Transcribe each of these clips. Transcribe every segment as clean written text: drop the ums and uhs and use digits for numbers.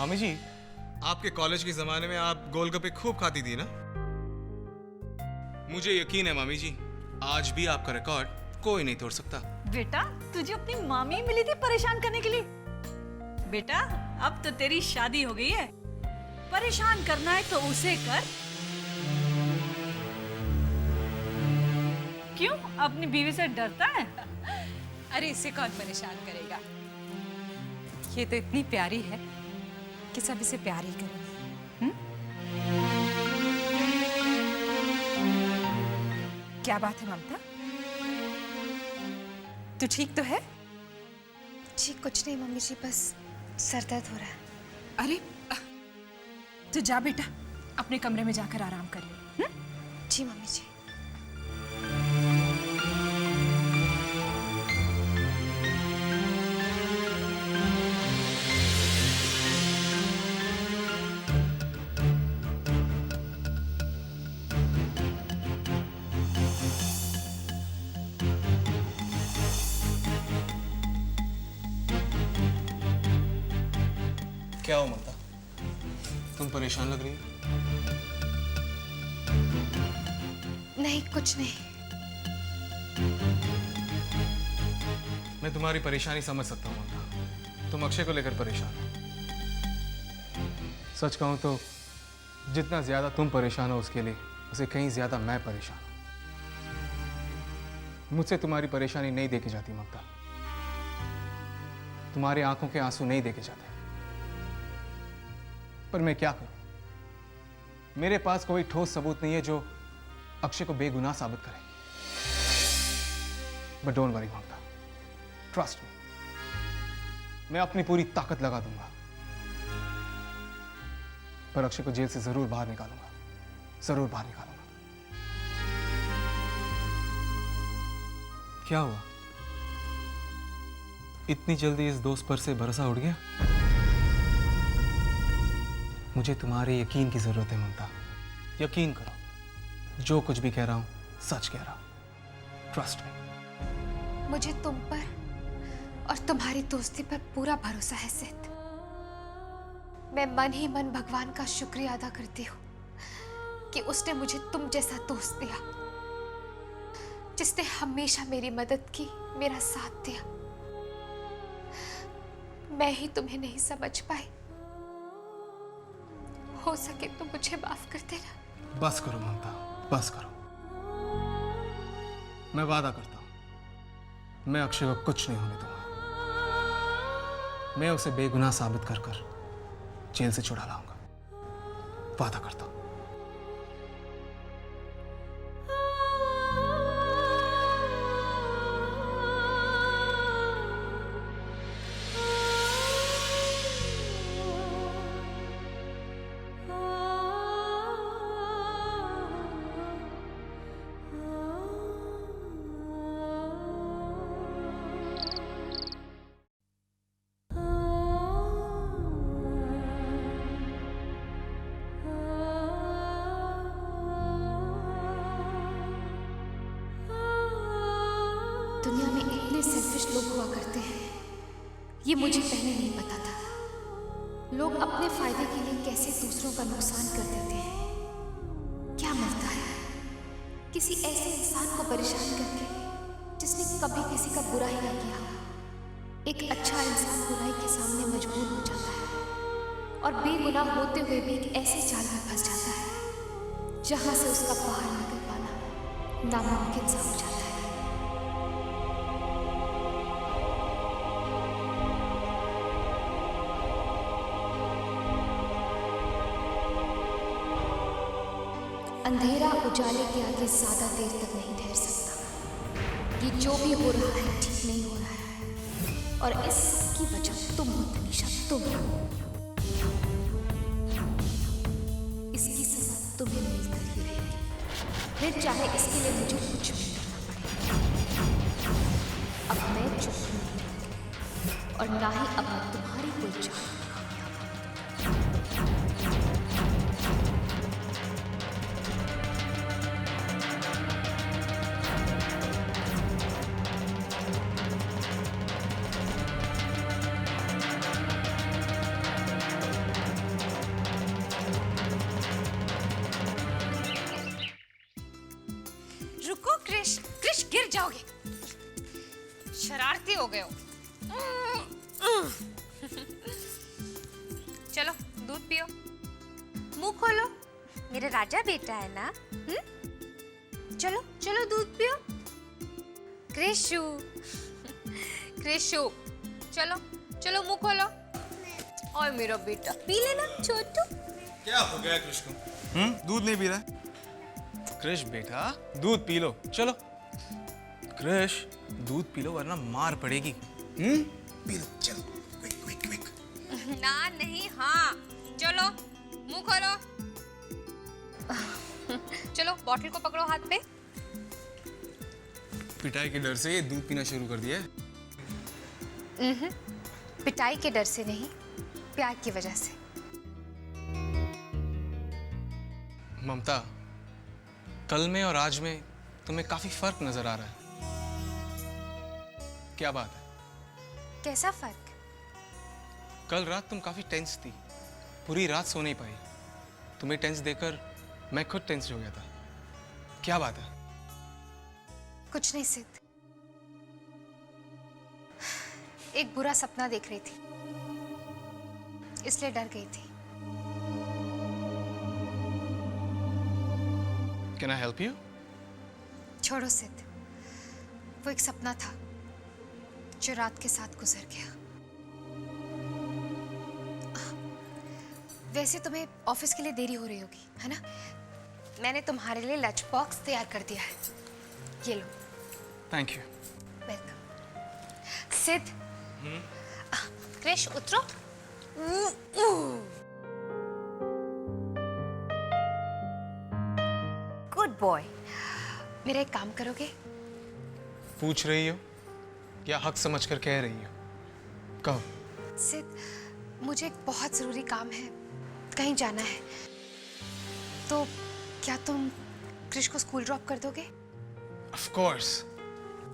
मामी जी, आपके कॉलेज के जमाने में आप गोलगप्पे खूब खाती थी ना? मुझे यकीन है मामी जी, आज भी आपका रिकॉर्ड कोई नहीं तोड़ सकता। बेटा, तुझे अपनी मामी मिली थी परेशान करने के लिए। बेटा, अब तो तेरी शादी हो गई है, परेशान करना है तो उसे कर। क्यों, अपनी बीवी से डरता है? अरे इसे कौन परेशान करेगा? ये तो इतनी प्यारी है कि सब इसे प्यार ही करेंगे। क्या बात है ममता? तू ठीक तो है? जी कुछ नहीं मम्मी जी, बस सर दर्द हो रहा है। अरे तू जा बेटा, अपने कमरे में जाकर आराम कर ले। जी मम्मी जी। क्या हो ममता, तुम परेशान लग रही हो? नहीं कुछ नहीं। मैं तुम्हारी परेशानी समझ सकता हूँ ममता, तुम अक्षय को लेकर परेशान हो। सच कहूँ तो जितना ज्यादा तुम परेशान हो उसके लिए, उसे कहीं ज्यादा मैं परेशान हूँ। मुझसे तुम्हारी परेशानी नहीं देखी जाती ममता, तुम्हारी आंखों के आंसू नहीं देखे जाते। पर मैं क्या करूं? मेरे पास कोई ठोस सबूत नहीं है जो अक्षय को बेगुनाह साबित करे। But don't worry Mamta, trust me, मैं अपनी पूरी ताकत लगा दूंगा, पर अक्षय को जेल से जरूर बाहर निकालूंगा, जरूर बाहर निकालूंगा। क्या हुआ, इतनी जल्दी इस दोस्त पर से भरोसा उड़ गया? मुझे तुम्हारे यकीन की जरूरत है ममता, यकीन करो, जो कुछ भी कह रहा हूं सच कह रहा हूं, ट्रस्ट मी। मुझे तुम पर और तुम्हारी दोस्ती पर पूरा भरोसा है सिद्ध। मैं मन ही मन भगवान का शुक्रिया अदा करती हूँ कि उसने मुझे तुम जैसा दोस्त दिया, जिसने हमेशा मेरी मदद की, मेरा साथ दिया। मैं ही तुम्हें नहीं समझ पाई, हो सके तो मुझे माफ कर देना। बस करो ममता, बस करो। मैं वादा करता हूं, मैं अक्षय को कुछ नहीं होने दूंगा। मैं उसे बेगुनाह साबित कर कर जेल से छुड़ा लाऊंगा, वादा करता हूं। दुनिया में इतने सेल्फिश लोग हुआ करते हैं, ये मुझे पहले नहीं पता था। लोग अपने फायदे के लिए कैसे दूसरों का नुकसान कर देते हैं। क्या मिलता है किसी ऐसे इंसान को परेशान करके जिसने कभी किसी का बुरा ही नहीं किया। एक अच्छा इंसान बुराई के सामने मजबूर हो जाता है और बेगुनाह होते हुए भी एक ऐसे जाल में फंस जाता है जहां से उसका बाहर निकल पाना नामुमकिन सा हो जाता है। अंधेरा उजाले के आगे ज्यादा देर तक नहीं ठहर सकता। ये जो भी हो रहा है ठीक नहीं हो रहा है, और इस सब की वजह तुम हो तनीषा, तुम। इसकी सजा तुम्हें मिलकर ही रहेगी, फिर चाहे इसके लिए मुझे कुछ भी करना पड़े। अब मैं चुप नहीं रहूंगी और ना ही अब मैं तुम्हारी कोई चाह। क्रिश क्रिश गिर जाओगे, शरारती हो गए हो। चलो दूध पियो। मुंह खोलो, मेरा राजा बेटा है ना। चलो चलो दूध पियो। कृषु कृषु, चलो चलो मुंह खोलो। और मेरा बेटा पी लेना छोटू। क्या हो गया कृष को? दूध नहीं पी रहा? कृष बेटा दूध पी लो, चलो। कृष दूध पी लो वरना मार पड़ेगी। पी लो, चलो। Quick quick quick. ना नहीं हाँ, चलो मुंह खोलो। चलो बॉटल को पकड़ो हाथ पे। पिटाई के डर से ये दूध पीना शुरू कर दिया है। पिटाई के डर से नहीं, प्यार की वजह से। ममता, कल में और आज में तुम्हें काफी फर्क नजर आ रहा है। क्या बात है? कैसा फर्क? कल रात तुम काफी टेंस थी, पूरी रात सो नहीं पाई। तुम्हें टेंस देखकर मैं खुद टेंस हो गया था। क्या बात है? कुछ नहीं सिद्ध, एक बुरा सपना देख रही थी, इसलिए डर गई थी। Can I help you? छोड़ो सिद्ध, वो एक सपना था जो रात के साथ गुजर गया। वैसे तुम्हें ऑफिस के लिए देरी हो रही होगी, है ना? मैंने तुम्हारे लिए लंच बॉक्स तैयार कर दिया है, ये लो। Thank you. वेलकम। सिद्ध, क्रिश उतरो। Good boy. मेरा एक काम करोगे? पूछ रही हो या हक समझकर कह रही हो? कहो। सिद्ध, मुझे एक बहुत जरूरी काम है, कहीं जाना है, तो क्या तुम क्रिश को स्कूल ड्रॉप कर दोगे? Of course।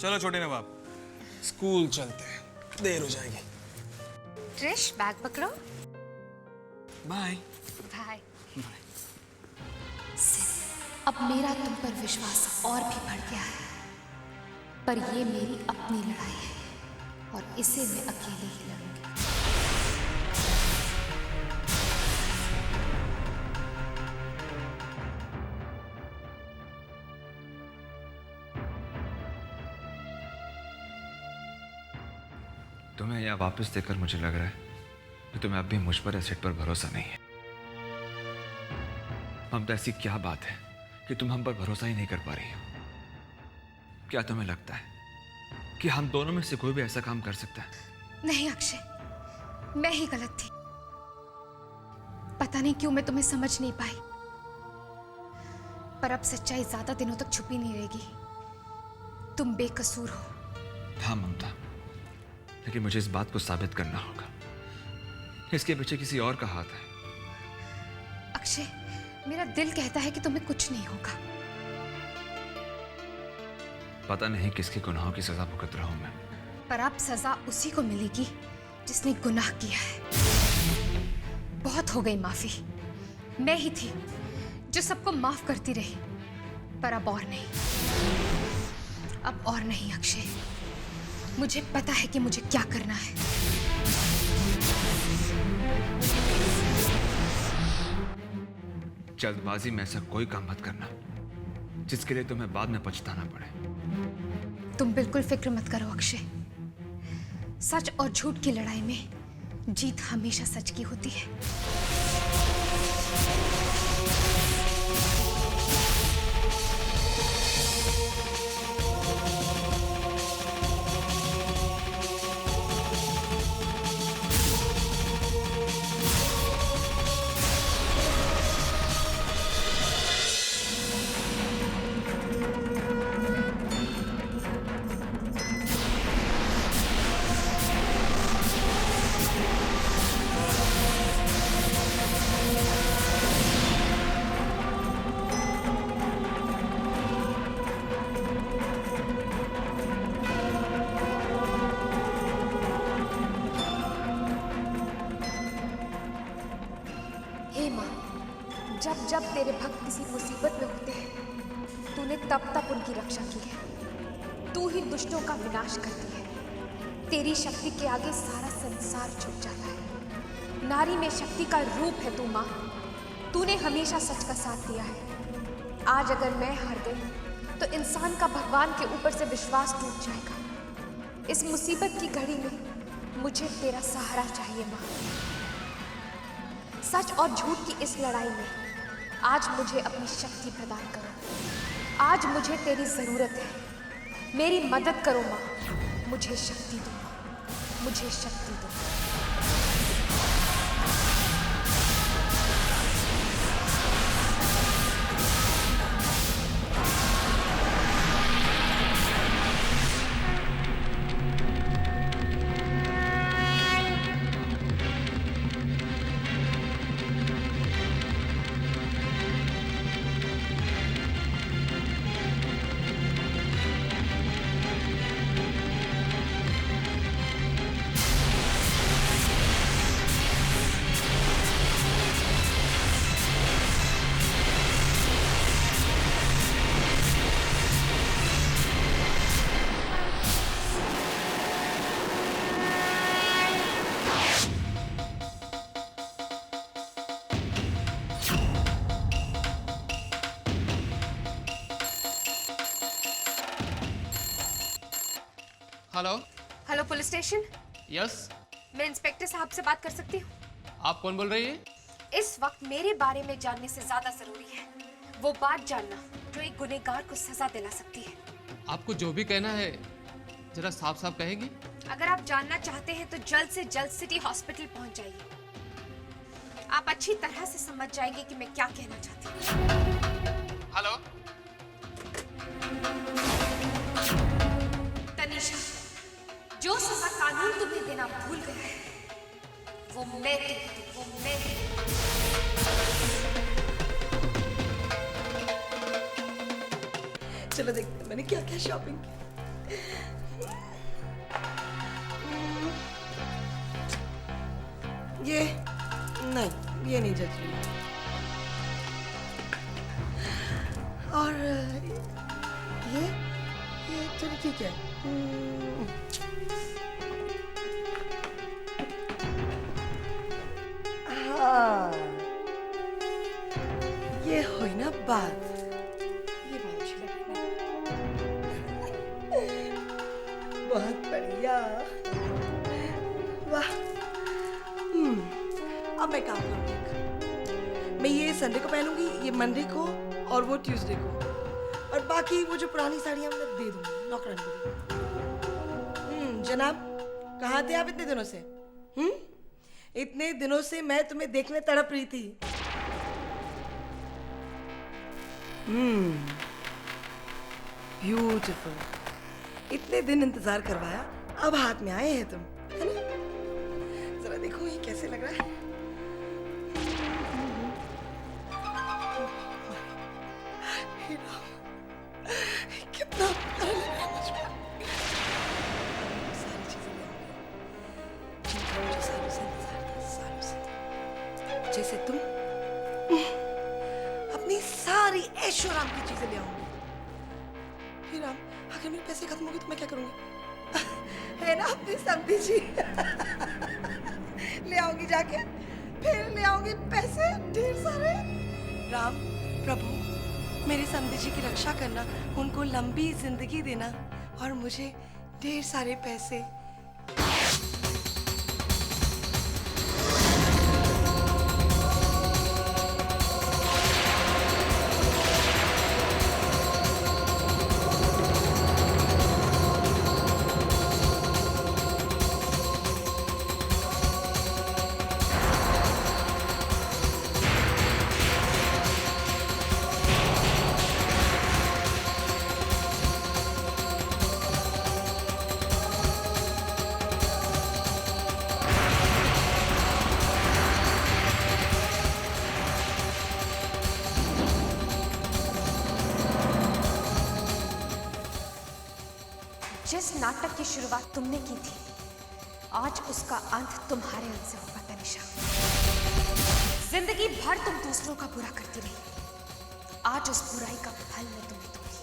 चलो छोटे नवाब, स्कूल चलते हैं, देर हो जाएगी। क्रिश बैग पकड़ो। बाय। बाय। सिद्ध, अब मेरा तुम पर विश्वास और भी बढ़ गया है, पर ये मेरी अपनी लड़ाई है और इसे मैं अकेले ही लड़ूंगी। तुम्हें यहाँ वापस देखकर मुझे लग रहा है कि तुम्हें अब भी मुझ पर एसेट पर भरोसा नहीं है। हम तो ऐसी क्या बात है कि तुम हम पर भरोसा ही नहीं कर पा रही हो? क्या तुम्हें लगता है कि हम दोनों में से कोई भी ऐसा काम कर सकता है? नहीं अक्षय, मैं ही गलत थी। पता नहीं क्यों मैं तुम्हें समझ नहीं पाई, पर अब सच्चाई ज्यादा दिनों तक छुपी नहीं रहेगी। तुम बेकसूर हो। हाँ ममता, लेकिन मुझे इस बात को साबित करना होगा। इसके पीछे किसी और का हाथ है। अक्षय, मेरा दिल कहता है कि तुम्हें कुछ नहीं होगा। पता नहीं किसके गुनाहों की सजा भुगत रहा हूं मैं। पर अब सजा उसी को मिलेगी जिसने गुनाह किया है। बहुत हो गई माफी। मैं ही थी जो सबको माफ करती रही, पर अब और नहीं। अब और नहीं अक्षय, मुझे पता है कि मुझे क्या करना है। जल्दबाजी में ऐसा कोई काम मत करना जिसके लिए तुम्हें बाद में पछताना पड़े। तुम बिल्कुल फिक्र मत करो अक्षय। सच और झूठ की लड़ाई में जीत हमेशा सच की होती है। हे माँ, जब जब तेरे भक्त किसी मुसीबत में होते हैं, तूने तब तक उनकी रक्षा की है। तू ही दुष्टों का विनाश करती है। तेरी शक्ति के आगे सारा संसार झुक जाता है। नारी में शक्ति का रूप है तू माँ। तूने हमेशा सच का साथ दिया है। आज अगर मैं हार गई तो इंसान का भगवान के ऊपर से विश्वास टूट जाएगा। इस मुसीबत की घड़ी में मुझे तेरा सहारा चाहिए माँ। सच और झूठ की इस लड़ाई में आज मुझे अपनी शक्ति प्रदान करो। आज मुझे तेरी जरूरत है। मेरी मदद करो माँ। मुझे शक्ति दो माँ। मुझे शक्ति दो। Hello. Hello police station. Yes. मैं इंस्पेक्टर साहब से बात कर सकती हूँ? आप कौन बोल रही है? इस वक्त मेरे बारे में जानने से ज्यादा जरूरी है वो बात जानना जो एक गुनहगार को सजा दिला सकती है। आपको जो भी कहना है जरा साफ साफ कहेगी? अगर आप जानना चाहते हैं तो जल्द से जल्द सिटी हॉस्पिटल पहुंच जाइए। आप अच्छी तरह से समझ जाएंगे कि मैं क्या कहना चाहती हूँ। हेलो। तनीषा, जो सजा कानून तुम्हें देना भूल गया है वो मैं दूंगी, वो मैं चलो देखते हैं मैंने क्या क्या शॉपिंग की। ये नहीं, ये नहीं जच रही। और ये चलो ठीक है। हाँ, ये हुई ना बात। ये बहुत अच्छी लग रही है। बहुत बढ़िया। वाह। अब मैं काम करूँगी। मैं ये संडे को पहनूंगी, ये मंडे को और वो ट्यूसडे को, और बाकी वो जो पुरानी साड़ियाँ मैं दे दूंगी नौकरानी को दे दूंगी। जनाब, कहाँ थे आप इतने दिनों से? इतने दिनों से मैं तुम्हें देखने तड़प रही थी। ब्यूटीफुल। इतने दिन इंतजार करवाया, अब हाथ में आए हैं तुम, है ना? जरा देखो ये कैसे लग रहा है। कितना प्यारा लग रहा है मुझको। सारी चीजें ले आऊंगी जिनका मुझे सालों से इंतजार था, सालों से। जैसे तुम अपनी सारी ऐशो आराम की चीजें ले आऊंगी। हे राम, अगर मेरे पैसे खत्म हो गए तो मैं क्या करूंगी? है ना अपनी समधी जी। ले आऊंगी जाके, फिर ले आऊंगी पैसे ढेर सारे। राम प्रभु, मेरे समधी जी की रक्षा करना, उनको लंबी जिंदगी देना और मुझे ढेर सारे पैसे। जिस नाटक की शुरुआत तुमने की थी, आज उसका अंत तुम्हारे अंत से होगा तनिषा। जिंदगी भर तुम दूसरों का बुरा करती रही, आज उस बुराई का फल मैं तुम्हें दूंगी।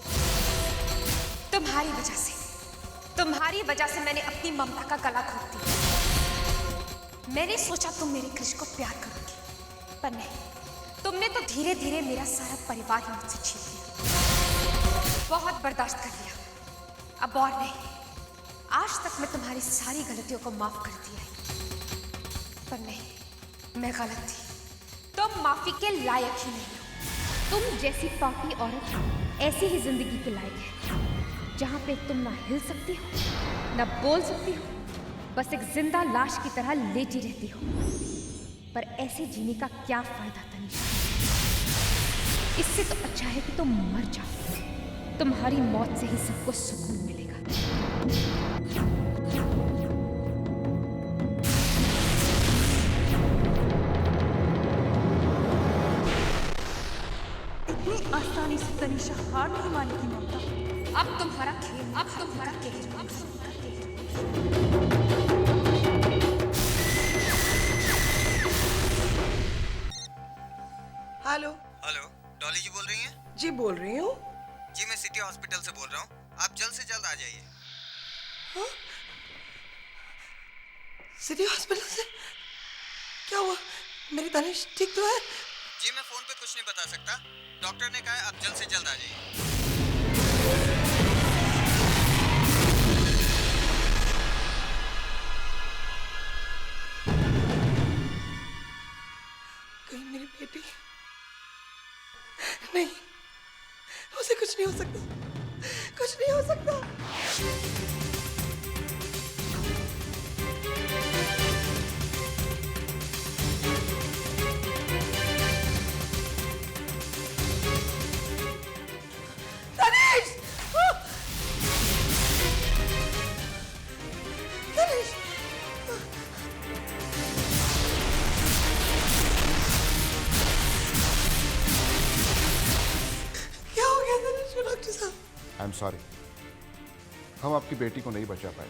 तुम्हारी वजह से मैंने अपनी ममता का गला घोट दिया। मैंने सोचा तुम मेरे कृष को प्यार करोगी, पर नहीं, तुमने तो धीरे धीरे मेरा सारा परिवार ही मुझसे छीन लिया। बहुत बर्दाश्त कर लिया, अब और नहीं। आज तक मैं तुम्हारी सारी गलतियों को माफ कर दिया है, पर नहीं, मैं गलत थी। तुम माफी के लायक ही नहीं हो। तुम जैसी पापी औरत ऐसी ही जिंदगी के लायक है, जहाँ पे तुम ना हिल सकती हो, ना बोल सकती हो, बस एक जिंदा लाश की तरह लेटी रहती हो। पर ऐसे जीने का क्या फायदा तनिषा? इससे तो अच्छा है कि तुम मर जाओ। तुम्हारी मौत से ही सबको सुकून मिलेगा। इतनी आसानी से तनिषा हार नहीं मानेगी ममता। अब तुम्हारा खेल, अब तुम्हारा खेल, अब तुम्हारा खेल। हेलो। हेलो, डॉली जी बोल रही हैं? जी बोल रही हूँ। जी मैं सिटी हॉस्पिटल से बोल रहा हूँ, आप जल्द से जल्द आ जाइए। सिटी हॉस्पिटल से? क्या हुआ? मेरी तनिष ठीक तो है? जी मैं फोन पे कुछ नहीं बता सकता, डॉक्टर ने कहा है आप जल्द से जल्द आ जाइए। कहीं मेरी बेटी? नहीं, उसे कुछ नहीं हो सकता, कुछ नहीं हो सकता। तनिष! तनिष! क्या हो गया तनिष को डॉक्टर साहब? आई एम सॉरी, हम आपकी बेटी को नहीं बचा पाए।